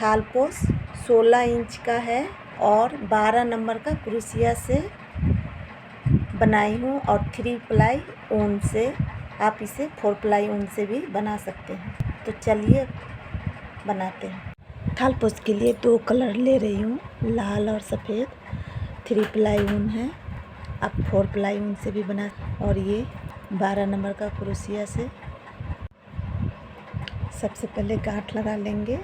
थाल post 16 inch का है और 12 नंबर का क्रोशिया से बनाई हूँ और 3 प्लाई ऊन से। आप इसे 4 प्लाई ऊन से भी बना सकते हैं। तो चलिए बनाते हैं। थाल पोस्ट के लिए 2 कलर ले रही हूँ, लाल और सफ़ेद। 3 प्लाई ऊन है, आप 4 प्लाई ऊन से भी बना। और ये 12 नंबर का क्रोशिया से सबसे पहले गांठ लगा लेंगे।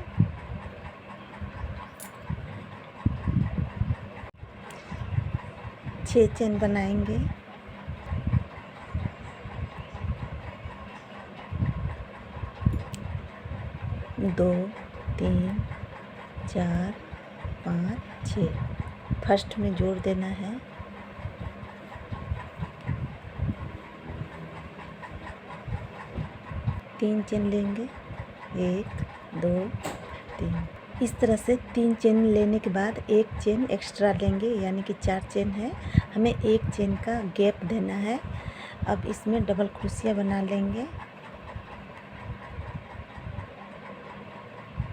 छः चेन बनाएंगे। दो, 3, 4, 5, 6 फर्स्ट में जोड़ देना है। तीन चेन लेंगे, 1, 2, 3। इस तरह से 3 चेन लेने के बाद एक चेन एक्स्ट्रा लेंगे, यानी कि 4 चेन है। हमें एक चेन का गैप देना है। अब इसमें डबल क्रोशिया बना लेंगे।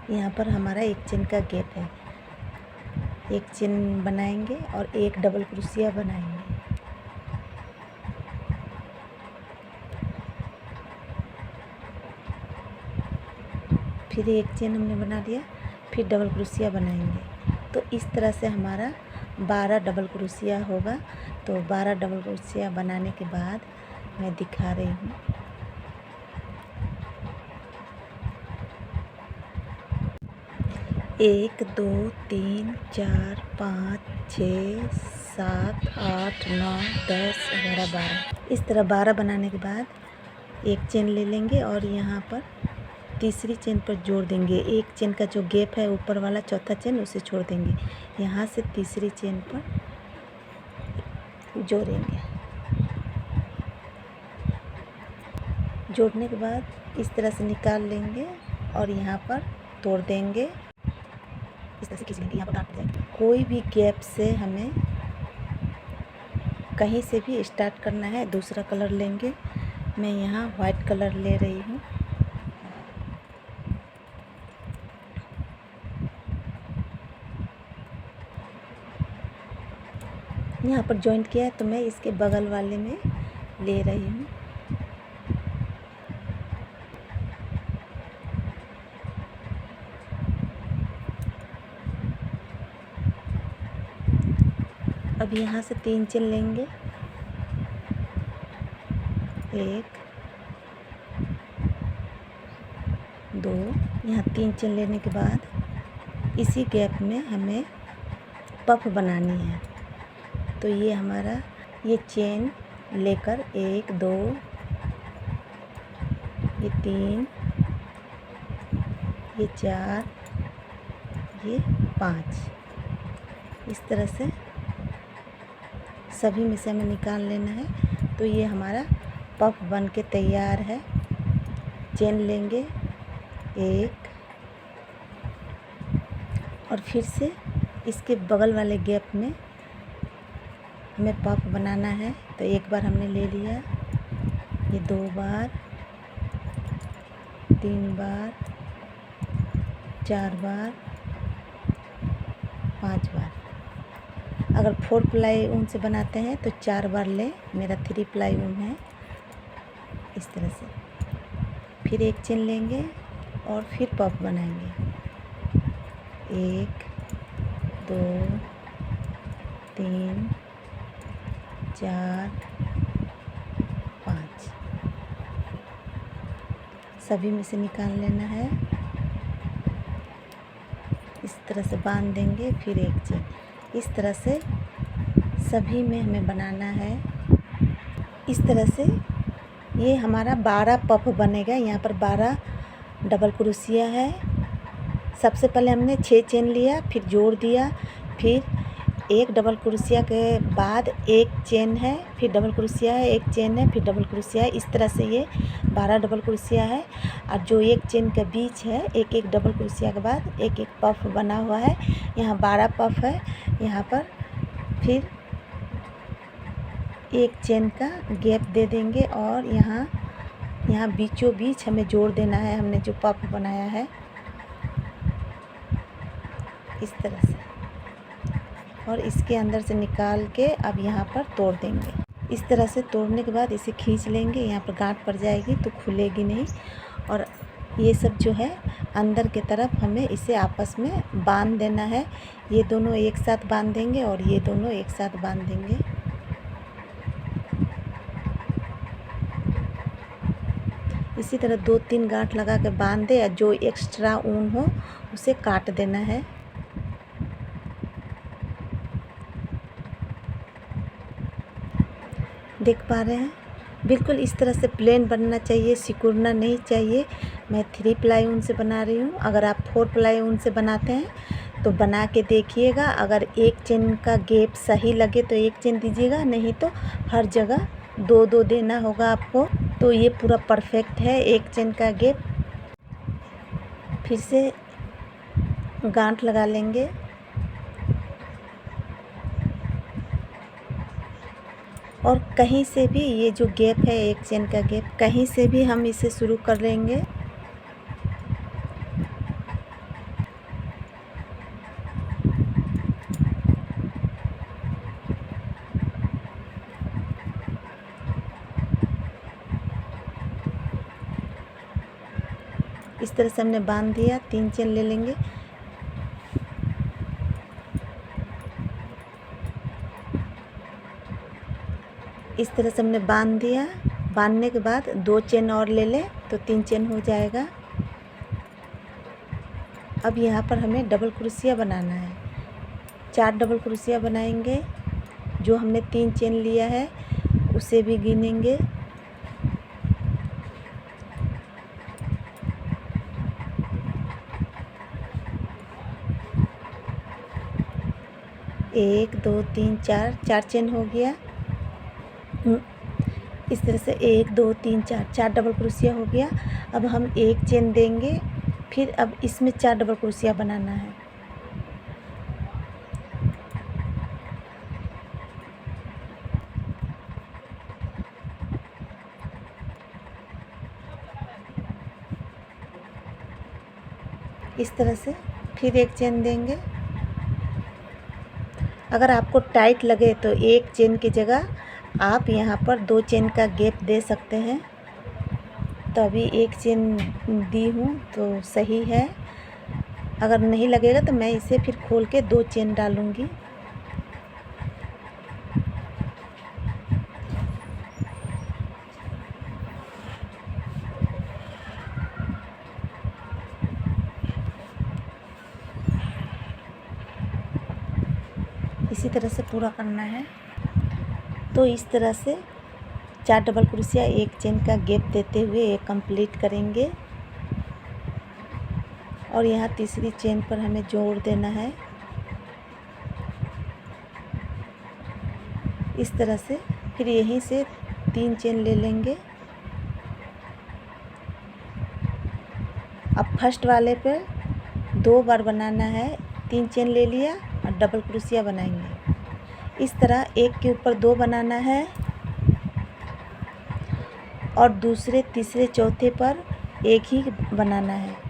यहाँ पर हमारा एक चेन का गैप है। एक चेन बनाएंगे और एक डबल क्रोशिया बनाएंगे। फिर एक चेन हमने बना दिया, फिर डबल क्रोशिया बनाएंगे। तो इस तरह से हमारा 12 डबल क्रोशिया होगा। तो 12 डबल क्रोशिया बनाने के बाद मैं दिखा रही हूँ। एक, 2, 3, 4, 5, 6, 7, 8, 9, 10, 11, 12। इस तरह 12 बनाने के बाद एक चेन ले लेंगे और यहाँ पर तीसरी चेन पर जोड़ देंगे। एक चेन का जो गैप है ऊपर वाला, चौथा चेन, उसे छोड़ देंगे। यहाँ से तीसरी चेन पर जोड़ेंगे। जोड़ने के बाद इस तरह से निकाल लेंगे और यहाँ पर तोड़ देंगे। इस तरह से खींच लेंगे, यहाँ पर काट जाएंगे। कोई भी गैप से हमें कहीं से भी स्टार्ट करना है। दूसरा कलर लेंगे। मैं यहाँ वाइट कलर ले रही हूँ। यहाँ पर जॉइंट किया है तो मैं इसके बगल वाले में ले रही हूँ। अब यहाँ से 3 चेन लेंगे। 1, 2, यहाँ 3 चेन लेने के बाद इसी गैप में हमें पफ बनानी है। तो ये हमारा ये चेन लेकर 1, 2, ये 3, ये 4, ये 5, इस तरह से सभी में से हमें निकाल लेना है। तो ये हमारा पफ बन के तैयार है। चेन लेंगे 1 और फिर से इसके बगल वाले गैप में हमें पफ बनाना है। तो एक बार हमने ले लिया, ये 2 बार, 3 बार, 4 बार, 5 बार। अगर 4 प्लाई ऊन से बनाते हैं तो 4 बार लें। मेरा 3 प्लाई ऊन है। इस तरह से फिर एक चेन लेंगे और फिर पफ बनाएंगे। 1, 2, 3, 4, 5 सभी में से निकाल लेना है। इस तरह से बांध देंगे, फिर एक चेन। इस तरह से सभी में हमें बनाना है। इस तरह से ये हमारा 12 पफ बनेगा। यहाँ पर 12 डबल क्रोशिया है। सबसे पहले हमने 6 चेन लिया, फिर जोड़ दिया, फिर एक डबल क्रोशिया के बाद एक चेन है, फिर डबल क्रोशिया है, एक चेन है, फिर डबल क्रोशिया है। इस तरह से ये 12 डबल क्रोशिया है। और जो एक चेन के बीच है, एक एक डबल क्रोशिया के बाद एक एक पफ बना हुआ है। यहाँ 12 पफ है। यहाँ पर फिर एक चेन का गैप दे देंगे और यहाँ बीचों बीच हमें जोड़ देना है। हमने जो पफ बनाया है इस तरह से, और इसके अंदर से निकाल के अब यहाँ पर तोड़ देंगे। इस तरह से तोड़ने के बाद इसे खींच लेंगे, यहाँ पर गांठ पड़ जाएगी तो खुलेगी नहीं। और ये सब जो है अंदर के तरफ हमें इसे आपस में बांध देना है। ये दोनों एक साथ बांध देंगे और ये दोनों एक साथ बांध देंगे। इसी तरह 2-3 गांठ लगा के बांध दे, या जो एक्स्ट्रा ऊन हो उसे काट देना है। देख पा रहे हैं, बिल्कुल इस तरह से प्लेन बनना चाहिए, सिकुड़ना नहीं चाहिए। मैं 3 प्लाई ऊन से बना रही हूँ। अगर आप 4 प्लाई ऊन से बनाते हैं तो बना के देखिएगा। अगर एक चेन का गैप सही लगे तो एक चेन दीजिएगा, नहीं तो हर जगह 2-2 देना होगा आपको। तो ये पूरा परफेक्ट है, एक चेन का गैप। फिर से गांठ लगा लेंगे और कहीं से भी ये जो गैप है, एक चेन का गैप, कहीं से भी हम इसे शुरू कर लेंगे। इस तरह से हमने बांध दिया। 3 चेन ले लेंगे। इस तरह से हमने बांध दिया। बांधने के बाद 2 चेन और ले लें तो 3 चेन हो जाएगा। अब यहाँ पर हमें डबल क्रोशिया बनाना है। 4 डबल क्रोशिया बनाएंगे। जो हमने 3 चेन लिया है उसे भी गिनेंगे। एक, 2, 3, 4 चेन हो गया। इस तरह से 1, 2, 3, 4 डबल क्रोशिया हो गया। अब हम एक चेन देंगे, फिर अब इसमें 4 डबल क्रोशिया बनाना है। इस तरह से फिर एक चेन देंगे। अगर आपको टाइट लगे तो एक चेन की जगह आप यहाँ पर 2 चेन का गैप दे सकते हैं। तो अभी एक चेन दी हूँ तो सही है। अगर नहीं लगेगा तो मैं इसे फिर खोल के 2 चेन डालूँगी। इसी तरह से पूरा करना है। तो इस तरह से 4 डबल क्रोशिया एक चेन का गैप देते हुए एक कंप्लीट करेंगे। और यहाँ तीसरी चेन पर हमें जोड़ देना है। इस तरह से फिर यहीं से 3 चेन ले लेंगे। अब फर्स्ट वाले पे 2 बार बनाना है। 3 चेन ले लिया और डबल क्रोशिया बनाएंगे। इस तरह एक के ऊपर 2 बनाना है और दूसरे, तीसरे, चौथे पर एक ही बनाना है।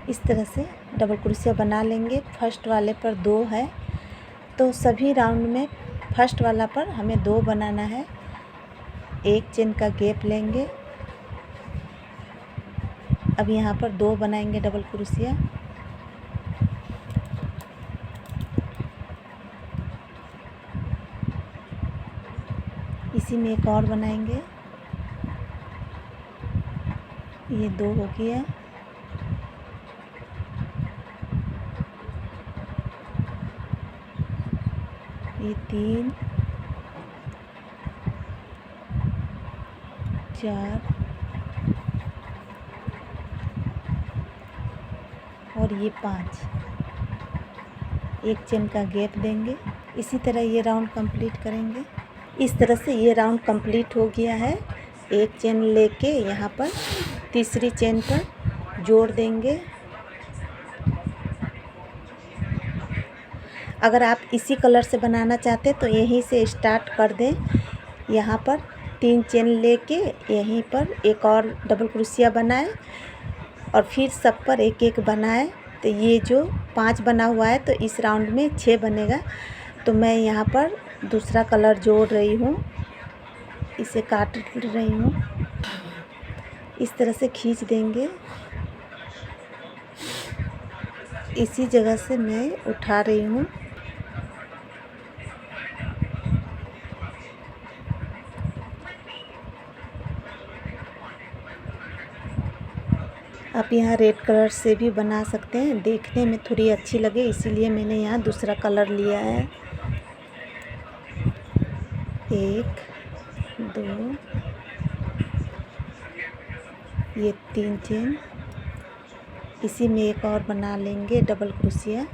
इस तरह से डबल क्रोशिया बना लेंगे। फर्स्ट वाले पर 2 है तो सभी राउंड में फर्स्ट वाला पर हमें 2 बनाना है। एक चेन का गैप लेंगे। अब यहाँ पर 2 बनाएंगे डबल क्रोशिया। इसी में एक और बनाएंगे। ये 2 हो गया। ये 3, 4 और ये 5। एक चेन का गैप देंगे। इसी तरह ये राउंड कंप्लीट करेंगे। इस तरह से ये राउंड कंप्लीट हो गया है। एक चेन लेके यहाँ पर तीसरी चेन पर जोड़ देंगे। अगर आप इसी कलर से बनाना चाहते तो यहीं से स्टार्ट कर दें। यहाँ पर 3 चेन लेके यहीं पर एक और डबल क्रोशिया बनाएं और फिर सब पर एक एक बनाएं। तो ये जो 5 बना हुआ है तो इस राउंड में 6 बनेगा। तो मैं यहाँ पर दूसरा कलर जोड़ रही हूँ, इसे काट रही हूँ। इस तरह से खींच देंगे। इसी जगह से मैं उठा रही हूँ। आप यहाँ रेड कलर से भी बना सकते हैं, देखने में थोड़ी अच्छी लगे इसीलिए मैंने यहाँ दूसरा कलर लिया है। 1 2 ये 3 चेन, इसी में एक और बना लेंगे डबल क्रोशिया। इस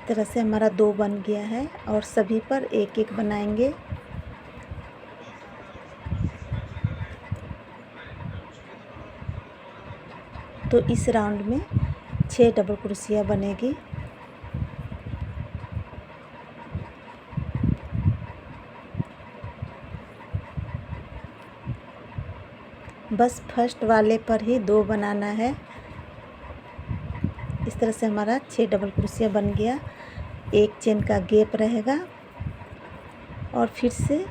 तरह से हमारा 2 बन गया है और सभी पर एक एक बनाएंगे। तो इस राउंड में 6 डबल क्रोशिया बनेगी। बस फर्स्ट वाले पर ही 2 बनाना है। इस तरह से हमारा 6 डबल क्रोशिया बन गया। एक चेन का गैप रहेगा और फिर से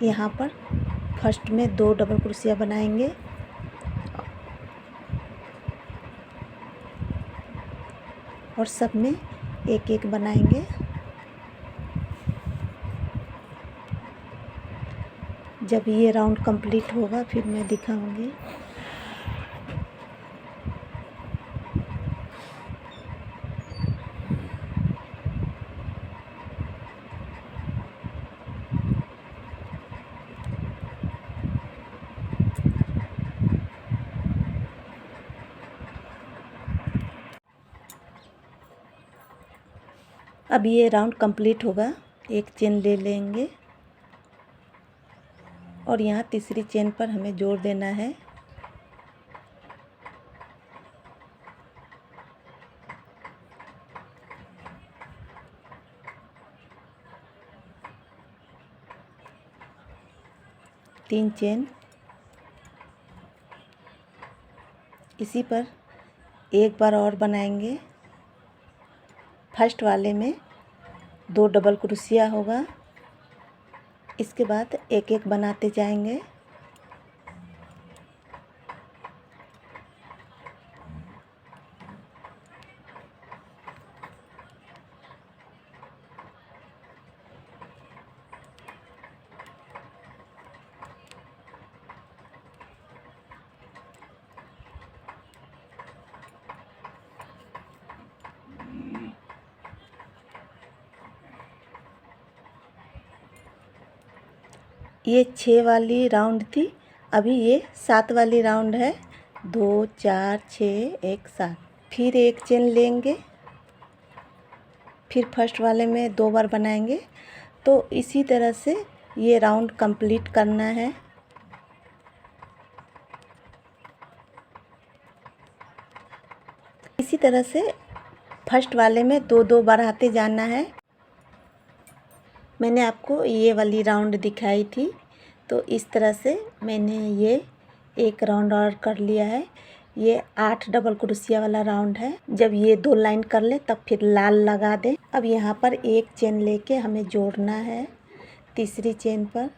यहाँ पर फर्स्ट में 2 डबल क्रोशिया बनाएंगे और सब में एक एक बनाएंगे। जब ये राउंड कंप्लीट होगा फिर मैं दिखाऊंगी। अब ये राउंड कंप्लीट होगा। एक चेन ले लेंगे और यहाँ तीसरी चेन पर हमें जोड़ देना है। तीन चेन, इसी पर एक बार और बनाएंगे। फर्स्ट वाले में 2 डबल क्रोशिया होगा, इसके बाद एक एक बनाते जाएंगे। ये 6 वाली राउंड थी, अभी ये 7 वाली राउंड है। 2 4 6 1 7। फिर एक चेन लेंगे, फिर फर्स्ट वाले में 2 बार बनाएंगे। तो इसी तरह से ये राउंड कंप्लीट करना है। इसी तरह से फर्स्ट वाले में 2 बढ़ाते जाना है। मैंने आपको ये वाली राउंड दिखाई थी, तो इस तरह से मैंने ये एक राउंड और कर लिया है। ये 8 डबल क्रोशिया वाला राउंड है। जब ये 2 लाइन कर ले तब फिर लाल लगा दें। अब यहाँ पर एक चेन लेके हमें जोड़ना है तीसरी चेन पर।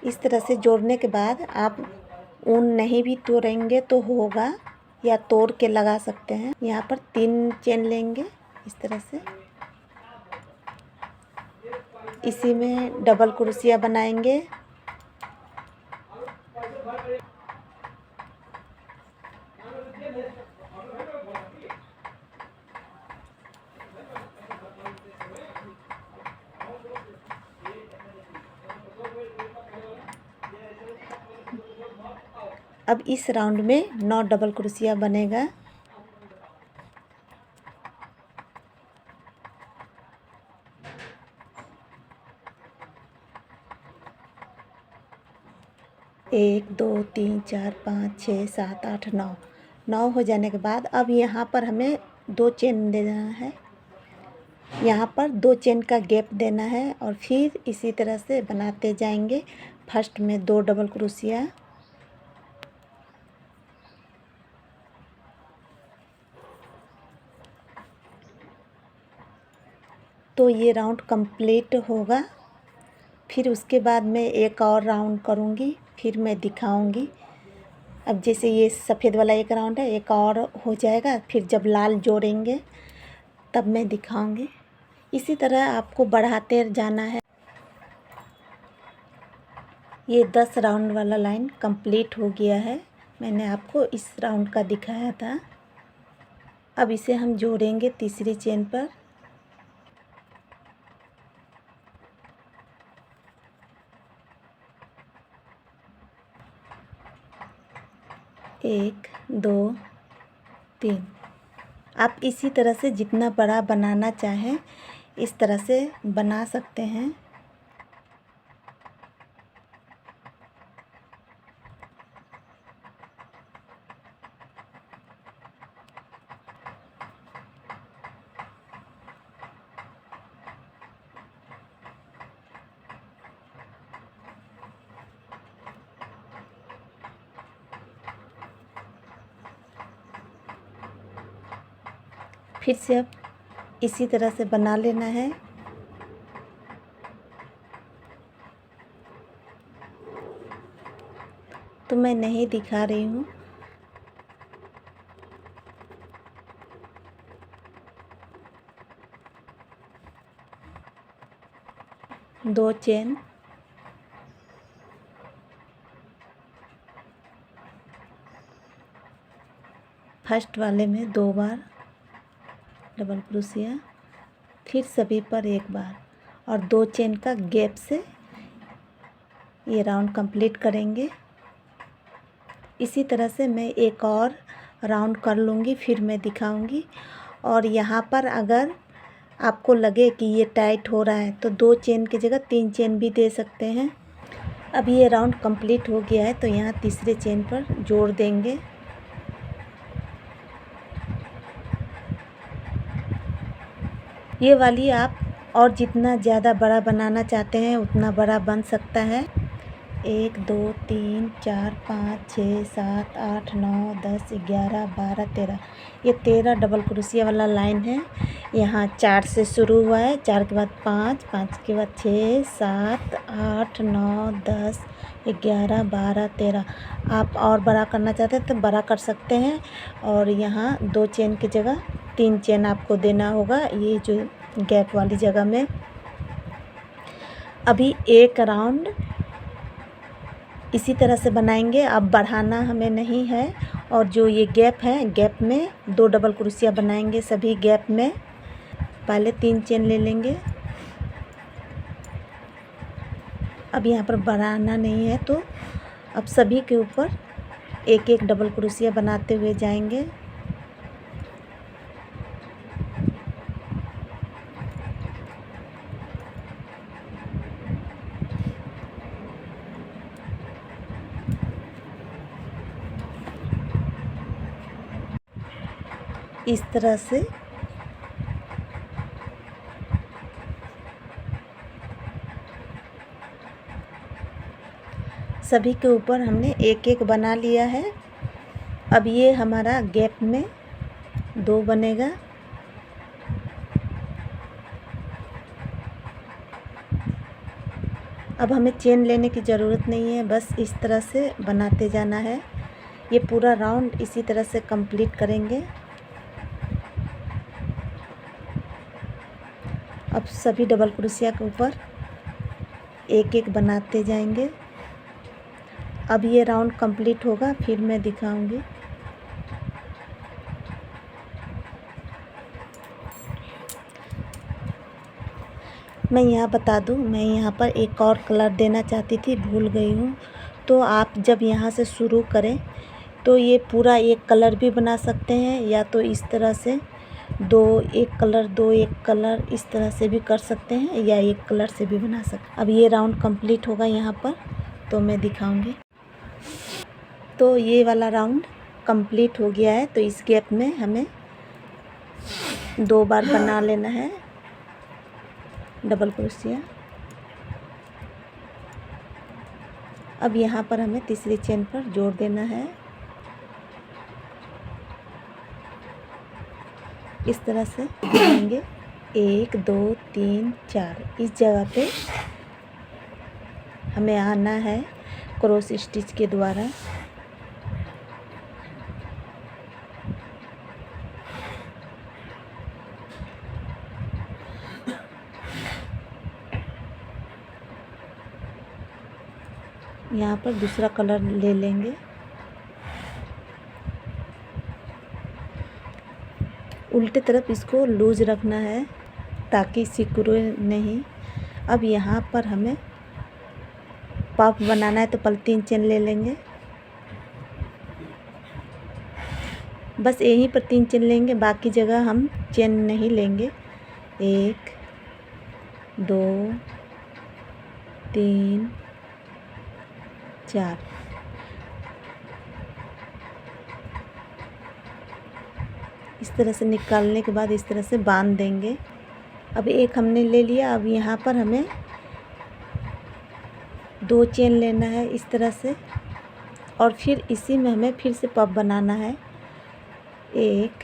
इस तरह से जोड़ने के बाद आप ऊन नहीं भी तोड़ेंगे तो होगा, या तोड़ के लगा सकते हैं। यहाँ पर 3 चेन लेंगे इस तरह से, इसी में डबल क्रोशिया बनाएंगे। अब इस राउंड में 9 डबल क्रोशिया बनेगा। 1 2 3 4 5 6 7 8 9 9 हो जाने के बाद अब यहाँ पर हमें 2 चेन देना है। यहाँ पर 2 चेन का गैप देना है और फिर इसी तरह से बनाते जाएंगे। फर्स्ट में 2 डबल क्रोशिया, तो ये राउंड कंप्लीट होगा। फिर उसके बाद मैं एक और राउंड करूँगी, फिर मैं दिखाऊँगी। अब जैसे ये सफ़ेद वाला एक राउंड है, एक और हो जाएगा, फिर जब लाल जोड़ेंगे तब मैं दिखाऊँगी। इसी तरह आपको बढ़ाते जाना है। ये 10 राउंड वाला लाइन कंप्लीट हो गया है। मैंने आपको इस राउंड का दिखाया था। अब इसे हम जोड़ेंगे तीसरी चेन पर। एक, दो, तीन। आप इसी तरह से जितना बड़ा बनाना चाहें इस तरह से बना सकते हैं। फिर से अब इसी तरह से बना लेना है। तो मैं नहीं दिखा रही हूँ। दो चेन, फर्स्ट वाले में 2 बार डबल क्रोशिया, फिर सभी पर एक बार और 2 चेन का गैप से ये राउंड कंप्लीट करेंगे। इसी तरह से मैं एक और राउंड कर लूँगी, फिर मैं दिखाऊंगी। और यहाँ पर अगर आपको लगे कि ये टाइट हो रहा है तो 2 चेन की जगह 3 चेन भी दे सकते हैं। अब ये राउंड कंप्लीट हो गया है तो यहाँ तीसरे चेन पर जोड़ देंगे। ये वाली आप और जितना ज़्यादा बड़ा बनाना चाहते हैं उतना बड़ा बन सकता है। 1 2 3 4 5 6 7 8 9 10 11 12 13, ये 13 डबल क्रोशिया वाला लाइन है। यहाँ 4 से शुरू हुआ है, 4 के बाद 5, 5 के बाद 6 7 8 9 10 11 12 13। आप और बड़ा करना चाहते हैं तो बड़ा कर सकते हैं। और यहाँ 2 चेन की जगह 3 चेन आपको देना होगा, ये जो गैप वाली जगह में। अभी एक राउंड इसी तरह से बनाएंगे। अब बढ़ाना हमें नहीं है। और जो ये गैप है, गैप में 2 डबल क्रोशिया बनाएंगे। सभी गैप में पहले 3 चेन ले लेंगे। अब यहाँ पर बढ़ाना नहीं है तो अब सभी के ऊपर एक एक डबल क्रोशिया बनाते हुए जाएंगे। इस तरह से सभी के ऊपर हमने एक एक बना लिया है। अब ये हमारा गैप में 2 बनेगा। अब हमें चेन लेने की ज़रूरत नहीं है, बस इस तरह से बनाते जाना है। ये पूरा राउंड इसी तरह से कंप्लीट करेंगे। अब सभी डबल क्रोशिया के ऊपर एक एक बनाते जाएंगे। अब ये राउंड कंप्लीट होगा, फिर मैं दिखाऊंगी। मैं यहाँ बता दूँ, मैं यहाँ पर एक और कलर देना चाहती थी, भूल गई हूँ। तो आप जब यहाँ से शुरू करें तो ये पूरा एक कलर भी बना सकते हैं, या तो इस तरह से 2 एक कलर 2 एक कलर इस तरह से भी कर सकते हैं, या एक कलर से भी बना सकते हैं। अब ये राउंड कंप्लीट होगा यहाँ पर, तो मैं दिखाऊंगी। तो ये वाला राउंड कंप्लीट हो गया है। तो इस गैप में हमें 2 बार बना लेना है डबल क्रोशिया। अब यहाँ पर हमें तीसरी चेन पर जोड़ देना है। इस तरह से बनाएंगे 1 2 3 4। इस जगह पे हमें आना है क्रॉस स्टिच के द्वारा। यहाँ पर दूसरा कलर ले लेंगे। उल्टे तरफ इसको लूज रखना है ताकि सिकुड़े नहीं। अब यहाँ पर हमें पफ बनाना है तो पहले 3 चेन ले लेंगे। बस यहीं पर 3 चेन लेंगे, बाकी जगह हम चेन नहीं लेंगे। 1 2 3 4। इस तरह से निकालने के बाद इस तरह से बांध देंगे। अब एक हमने ले लिया। अब यहाँ पर हमें 2 चेन लेना है इस तरह से, और फिर इसी में हमें फिर से पफ बनाना है। 1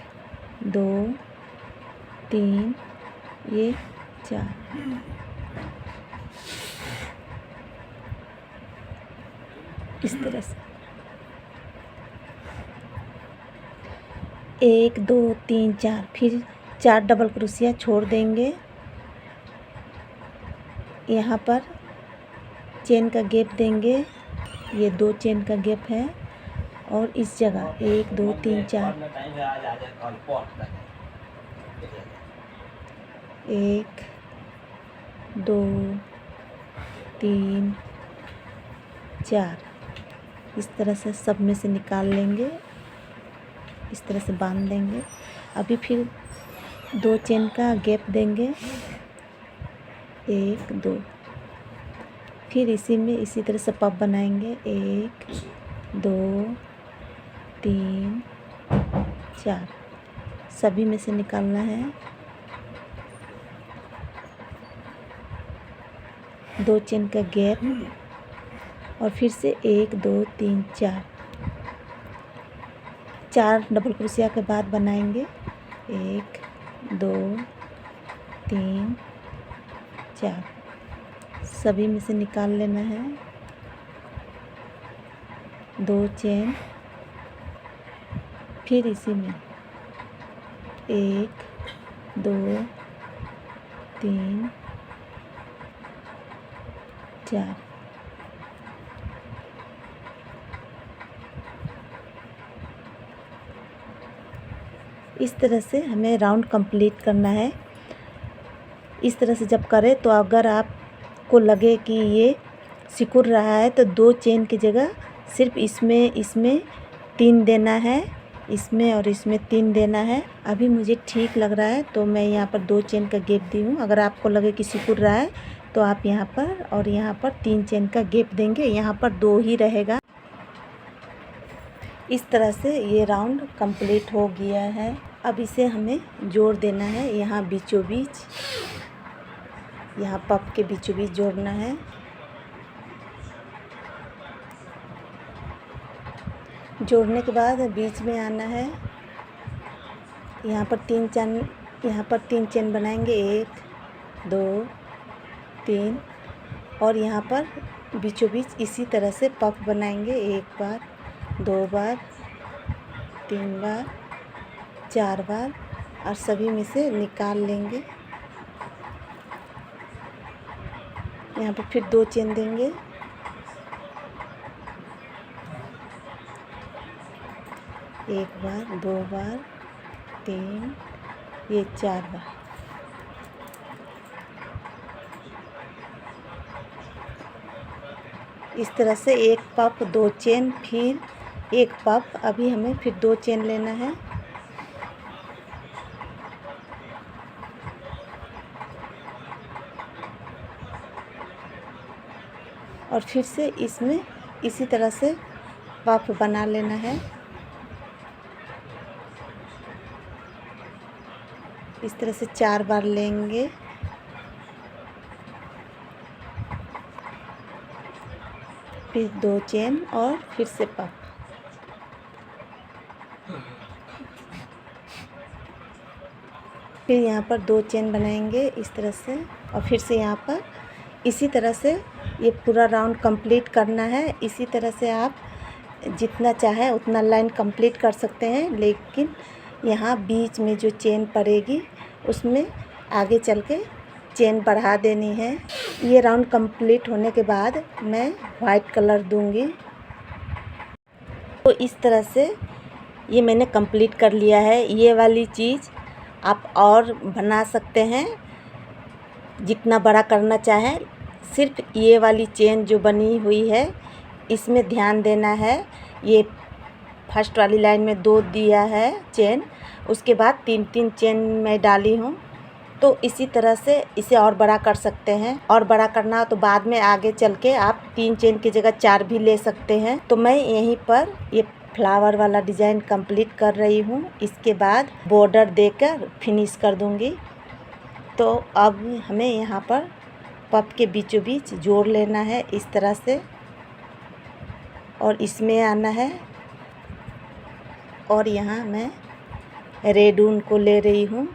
2 3 ये 4। इस तरह से 1 2 3 4, फिर 4 डबल क्रोशिया छोड़ देंगे। यहाँ पर चेन का गैप देंगे, ये 2 चेन का गैप है, और इस जगह 1 2 3 4 1 2 3 4। इस तरह से सब में से निकाल लेंगे, इस तरह से बांध देंगे। अभी फिर 2 चेन का गैप देंगे, 1 2, फिर इसी में इसी तरह से पफ बनाएंगे। 1 2 3 4, सभी में से निकालना है। 2 चेन का गैप, और फिर से 1 2 3 4, 4 डबल क्रोशिया के बाद बनाएंगे 1 2 3 4, सभी में से निकाल लेना है। 2 चेन, फिर इसी में 1 2 3 4, इस तरह से हमें राउंड कंप्लीट करना है। इस तरह से जब करें तो अगर आपको लगे कि ये सिकुड़ रहा है तो 2 चेन की जगह सिर्फ इसमें 3 देना है, इसमें और इसमें 3 देना है। अभी मुझे ठीक लग रहा है तो मैं यहाँ पर 2 चेन का गैप दी हूँ। अगर आपको लगे कि सिकुड़ रहा है तो आप यहाँ पर और यहाँ पर 3 चेन का गैप देंगे, यहाँ पर 2 ही रहेगा। इस तरह से ये राउंड कंप्लीट हो गया है। अब इसे हमें जोड़ देना है, यहाँ बीचों बीच, यहाँ पफ के बीचों बीच जोड़ना है। जोड़ने के बाद बीच में आना है, यहाँ पर 3 चेन बनाएंगे, 1 2 3, और यहाँ पर बीचों बीच इसी तरह से पफ बनाएंगे। 1 बार 2 बार 3 बार 4 बार, और सभी में से निकाल लेंगे। यहाँ पर फिर 2 चेन देंगे, एक बार 2 बार 3, ये 4 बार। इस तरह से एक पफ 2 चेन, फिर एक पफ। अभी हमें फिर 2 चेन लेना है, और फिर से इसमें इसी तरह से पफ बना लेना है। इस तरह से 4 बार लेंगे। फिर 2 चेन और फिर से पफ। फिर यहाँ पर 2 चेन बनाएंगे इस तरह से, और फिर से यहाँ पर इसी तरह से ये पूरा राउंड कंप्लीट करना है। इसी तरह से आप जितना चाहे उतना लाइन कंप्लीट कर सकते हैं, लेकिन यहाँ बीच में जो चेन पड़ेगी उसमें आगे चल के चेन बढ़ा देनी है। ये राउंड कंप्लीट होने के बाद मैं वाइट कलर दूंगी। तो इस तरह से ये मैंने कंप्लीट कर लिया है। ये वाली चीज़ आप और बना सकते हैं जितना बड़ा करना चाहें। सिर्फ ये वाली चेन जो बनी हुई है इसमें ध्यान देना है। ये फर्स्ट वाली लाइन में 2 दिया है चेन, उसके बाद 3-3 चेन मैं डाली हूँ। तो इसी तरह से इसे और बड़ा कर सकते हैं। और बड़ा करना हो तो बाद में आगे चल के आप 3 चेन की जगह 4 भी ले सकते हैं। तो मैं यहीं पर ये फ्लावर वाला डिज़ाइन कंप्लीट कर रही हूँ। इसके बाद बॉर्डर देकर फिनिश कर दूँगी। तो अब हमें यहाँ पर पफ के बीचों बीच जोड़ लेना है इस तरह से, और इसमें आना है। और यहाँ मैं रेड ऊन को ले रही हूँ।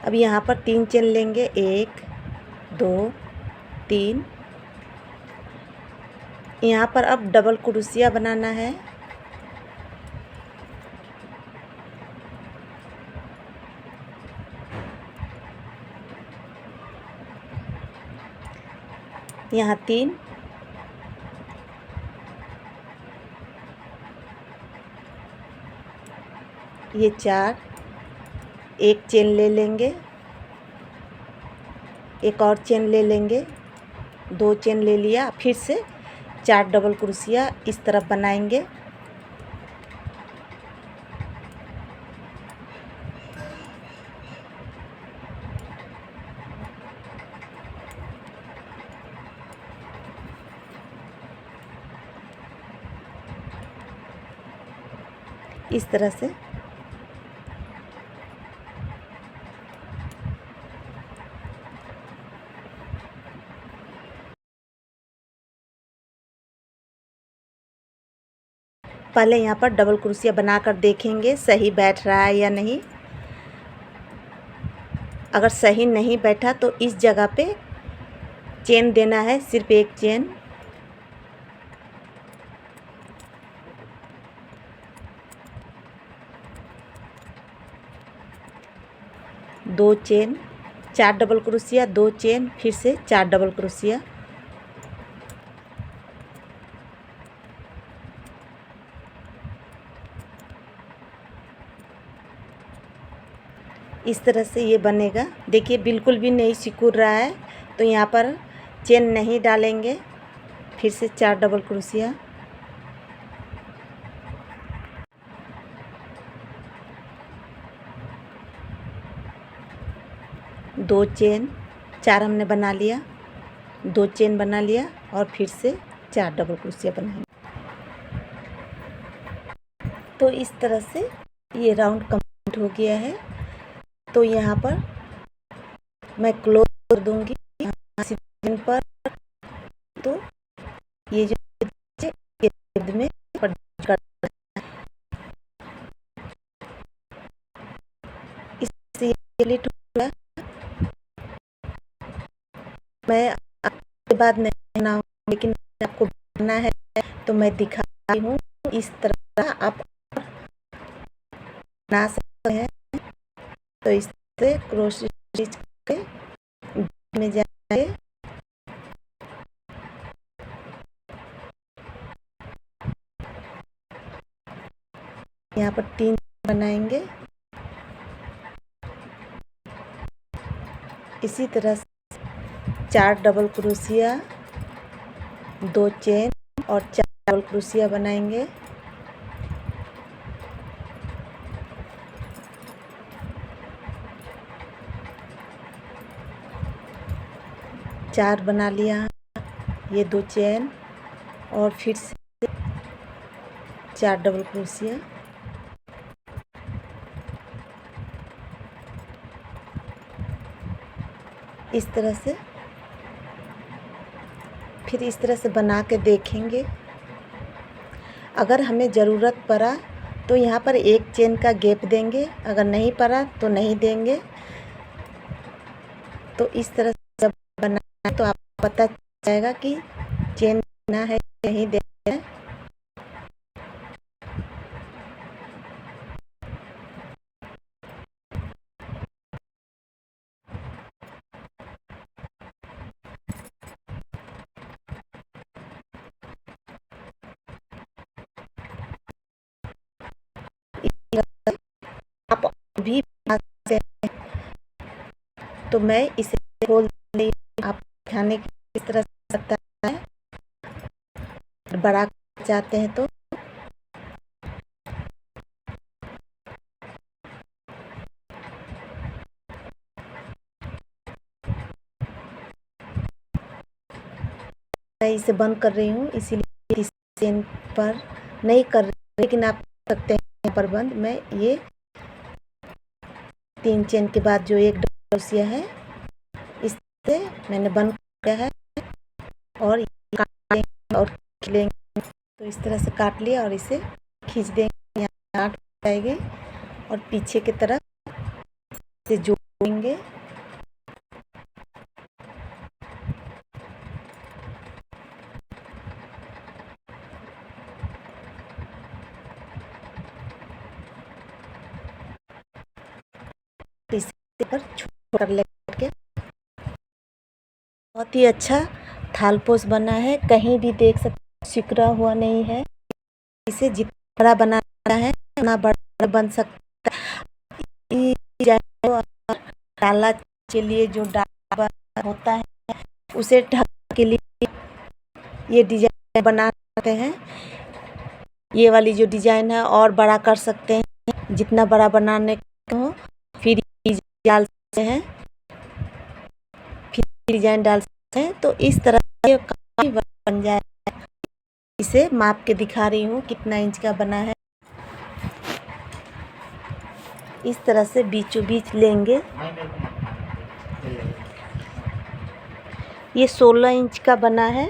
अब यहाँ पर 3 चेन लेंगे, 1 2 3। यहाँ पर अब डबल क्रोशिया बनाना है। यहाँ 3, ये 4, एक चेन ले लेंगे, एक और चेन ले लेंगे, 2 चेन ले लिया। फिर से 4 डबल क्रोशिया इस तरफ बनाएंगे। इस तरह से पहले यहाँ पर डबल क्रोशिया बनाकर देखेंगे सही बैठ रहा है या नहीं। अगर सही नहीं बैठा तो इस जगह पे चेन देना है, सिर्फ एक चेन। दो चेन, 4 डबल क्रोशिया, 2 चेन, फिर से 4 डबल क्रोशिया। इस तरह से ये बनेगा। देखिए बिल्कुल भी नहीं सिकुड़ रहा है, तो यहाँ पर चेन नहीं डालेंगे। फिर से 4 डबल क्रोशिया, दो चेन, 4 हमने बना लिया, 2 चेन बना लिया, और फिर से 4 डबल क्रोशिया बनाएंगे। तो इस तरह से ये राउंड कंप्लीट हो गया है। तो यहाँ पर मैं क्लोज कर दूंगी यहाँ पर। तो ये जो में इससे कंप्लीट हो गया। मैं आपके बाद नहीं बनाऊँ, लेकिन आपको बनाना है तो मैं दिखा रही हूँ। इस तरह आप बना सकते हैं। तो इससे क्रोशेट स्टिच के में जाए, यहाँ पर 3 बनाएंगे। इसी तरह से 4 डबल क्रोशिया, 2 चेन और 4 डबल क्रोशिया बनाएंगे। चार बना लिया। ये 2 चेन, और फिर से 4 डबल क्रोशिया, इस तरह से। फिर इस तरह से बना के देखेंगे। अगर हमें ज़रूरत पड़ा तो यहाँ पर 1 चेन का गैप देंगे, अगर नहीं पड़ा तो नहीं देंगे। तो इस तरह से जब बनाए तो आपको पता चल जाएगा कि चेन देना है नहीं देना है। आप भी बना सकते हैं। तो मैं इसे खोल रही हूँ, आप दिखाने की किस तरह से सकता है। बड़ा चाहते हैं तो मैं इसे बंद कर रही हूँ, इसीलिए इस चेन पर नहीं कर रही, लेकिन आप कर सकते हैं यहाँ पर बंद। मैं ये 3 चेन के बाद जो 1 डबल क्रोशिया है इससे मैंने बंद किया है और काटेंगे और खींच लेंगे। तो इस तरह से काट लिया और इसे खींच देंगे, यहाँ गांठ जाएगी और पीछे की तरफ से जोड़ेंगे। इसे पर छोड़ कर लेके बहुत ही अच्छा थालपोश बना है। कहीं भी देख सकते सिकुड़ा हुआ नहीं है। इसे जितना बड़ा बनाना है उतना बड़ा बन सकता है। डाला के लिए जो डाला होता है उसे ढक के लिए ये डिजाइन बना सकते हैं। ये वाली जो डिजाइन है और बड़ा कर सकते हैं, जितना बड़ा बनाने को हो। फिर डाल सकते हैं, फिर डिजाइन डाल सकते हैं। तो इस तरह से काफी बन जाए। इसे माप के दिखा रही हूँ कितना इंच का बना है। इस तरह से बीचों बीच लेंगे। ये 16 इंच का बना है।